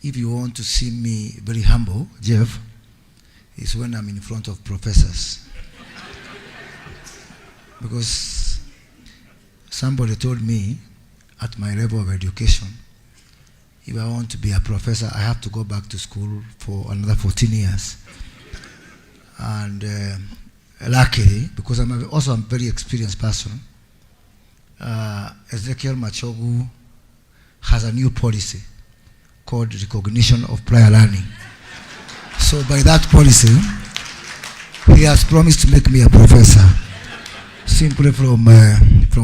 if you want to see me very humble, Jeff, is when I'm in front of professors. Because somebody told me at my level of education, if I want to be a professor, I have to go back to school for another 14 years. And luckily, because I'm also a very experienced person, Ezekiel Machogu has a new policy called recognition of prior learning. So by that policy, he has promised to make me a professor, simply from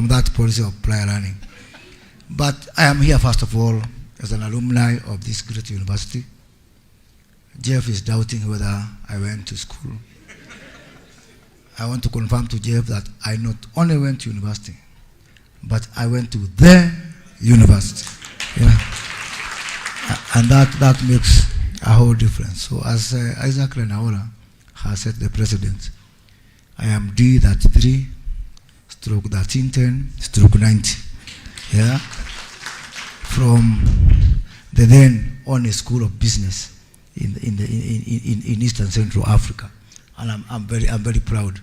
that policy of prior learning. But I am here, first of all, as an alumni of this great university. Jeff is doubting whether I went to school. I want to confirm to Jeff that I not only went to university, but I went to the university. Yeah. And that makes a whole difference. So as Isaac Lenaola has said, the president, I am D33, stroke 1310, stroke 90. Yeah? From the then only school of business in Eastern Central Africa. And I'm very proud.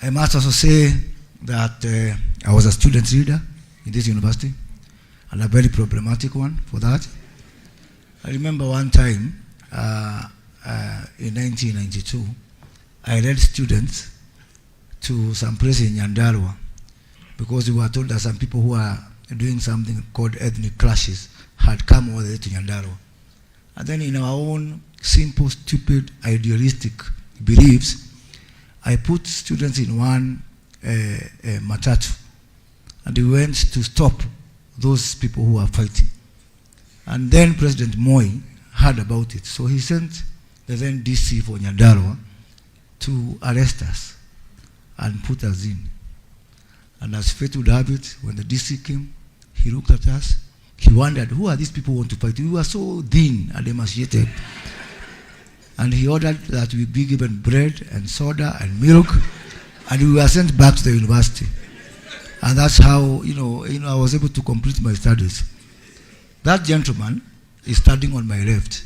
I must also say that I was a student leader in this university, and a very problematic one for that. I remember one time in 1992, I led students to some place in Nyandarua because we were told that some people who are doing something called ethnic clashes had come over there to Nyandarua. And then in our own simple, stupid, idealistic beliefs, I put students in one matatu, and we went to stop those people who are fighting. And then President Moi heard about it, so he sent the then DC for Nyandarua to arrest us and put us in. And as fate would have it, when the DC came, he looked at us, he wondered, who are these people who want to fight? We were so thin and emaciated. And he ordered that we be given bread and soda and milk, and we were sent back to the university. And that's how, I was able to complete my studies. That gentleman is standing on my left.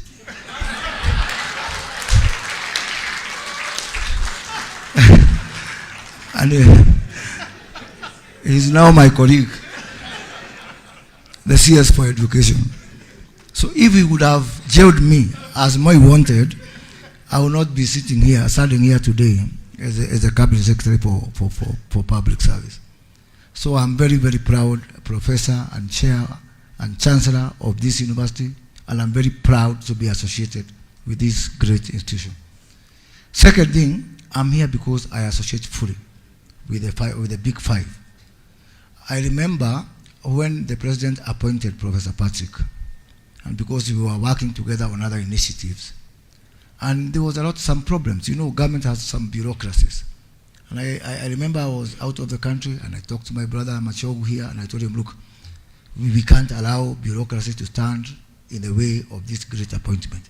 And he's now my colleague, the CS for Education. So if he would have jailed me as Moi wanted, I would not be standing here today as a cabinet secretary for public service. So I'm very, very proud professor and chair and chancellor of this university, and I'm very proud to be associated with this great institution. Second thing, I'm here because I associate fully with the big five. I remember when the president appointed Professor Patrick, and because we were working together on other initiatives, and there was some problems. Government has some bureaucracies. And I remember I was out of the country, and I talked to my brother Machogu here, and I told him, look, we can't allow bureaucracy to stand in the way of this great appointment.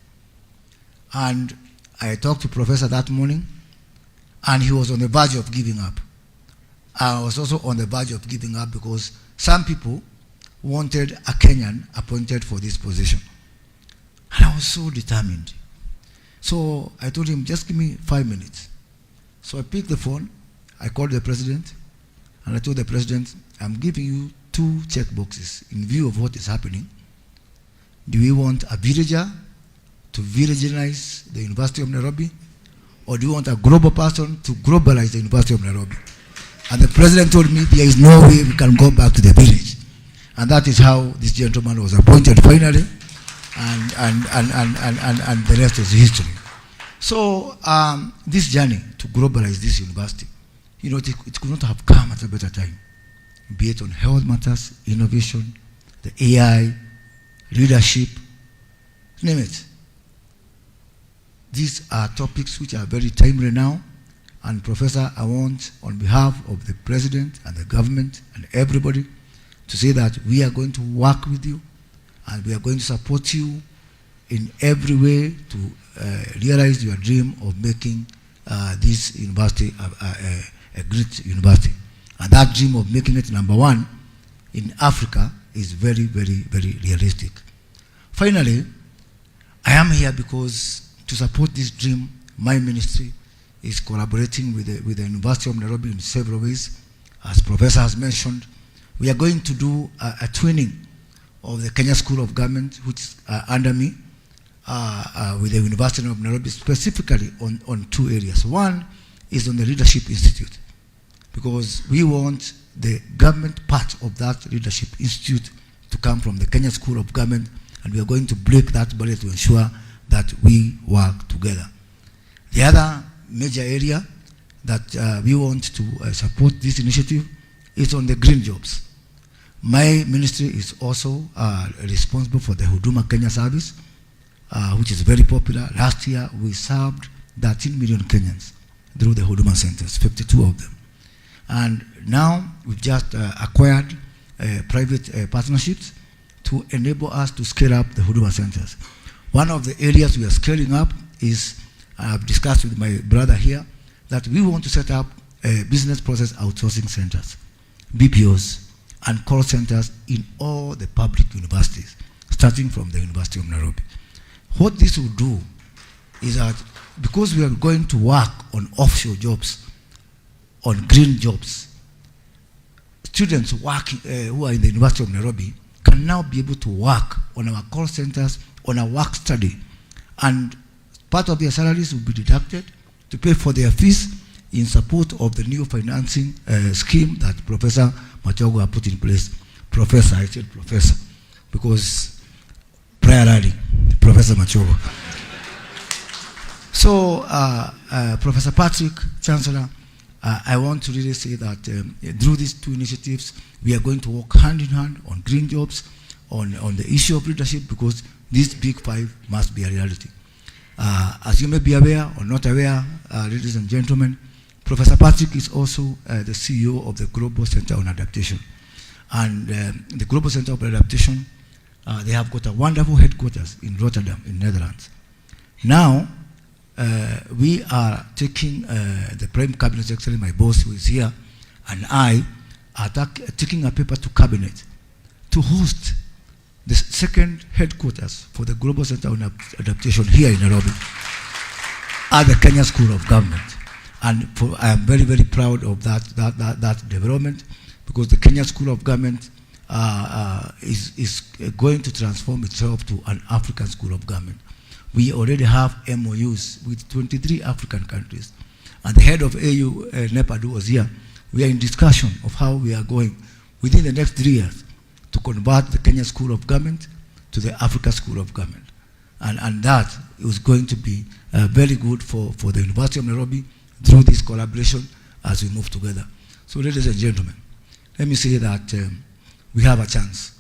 And I talked to Professor that morning, and he was on the verge of giving up. I was also on the verge of giving up because some people wanted a Kenyan appointed for this position. And I was so determined. So I told him, just give me 5 minutes. So I picked the phone, I called the president, and I told the president, I'm giving you 2 checkboxes in view of what is happening. Do we want a villager to villagenize the University of Nairobi, or do you want a global person to globalize the University of Nairobi? And the president told me there is no way we can go back to the village. And that is how this gentleman was appointed finally, and the rest is history. So this journey to globalize this university, it could not have come at a better time, be it on health matters, innovation, the AI, leadership, name it. These are topics which are very timely now. And Professor, I want, on behalf of the President and the government and everybody, to say that we are going to work with you and we are going to support you in every way to realize your dream of making this university a great university. And that dream of making it #1 in Africa is very, very, very realistic. Finally, I am here because to support this dream, my ministry is collaborating with the University of Nairobi in several ways. As Professor has mentioned, we are going to do a twinning of the Kenya School of Government, which is under me, with the University of Nairobi, specifically on two areas. One is on the Leadership Institute, because we want the government part of that Leadership Institute to come from the Kenya School of Government, and we are going to break that barrier to ensure that we work together. The other major area that we want to support this initiative is on the green jobs. My ministry is also responsible for the Huduma Kenya service, which is very popular. Last year, we served 13 million Kenyans through the Huduma centers, 52 of them. And now we've just acquired private partnerships to enable us to scale up the Huduma centers. One of the areas we are scaling up is, I've discussed with my brother here, that we want to set up business process outsourcing centers, BPOs, and call centers in all the public universities, starting from the University of Nairobi. What this will do is that because we are going to work on offshore jobs, on green jobs, students working, who are in the University of Nairobi can now be able to work on our call centers, on our work study, and part of their salaries will be deducted to pay for their fees in support of the new financing scheme that Professor Machogo has put in place. Professor, I said Professor, because priorly, Professor Machogo. So, Professor Patrick, Chancellor, I want to really say that through these two initiatives, we are going to work hand in hand on green jobs, on the issue of leadership, because these big five must be a reality. As you may be aware or not aware, ladies and gentlemen, Professor Patrick is also the CEO of the Global Center on Adaptation. And the Global Center of Adaptation, they have got a wonderful headquarters in Rotterdam, in Netherlands. Now, we are taking the Prime Cabinet Secretary, my boss who is here, and I are taking a paper to Cabinet to host the second headquarters for the Global Center on Adaptation here in Nairobi at the Kenya School of Government. And I am very, very proud of that development, because the Kenya School of Government is going to transform itself to an African School of Government. We already have MOUs with 23 African countries. And the head of AU, Nepadu, was here. We are in discussion of how we are going within the next 3 years to convert the Kenya School of Government to the Africa School of Government. And that is going to be very good for the University of Nairobi through this collaboration as we move together. So, ladies and gentlemen, let me say that we have a chance.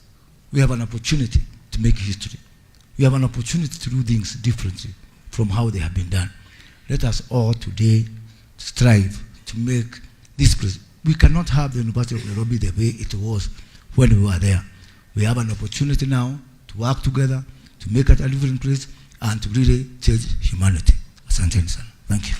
We have an opportunity to make history. We have an opportunity to do things differently from how they have been done. Let us all today strive to make this place. We cannot have the University of Nairobi the way it was when we were there. We have an opportunity now to work together, to make it a different place, and to really change humanity. Asante sana. Thank you.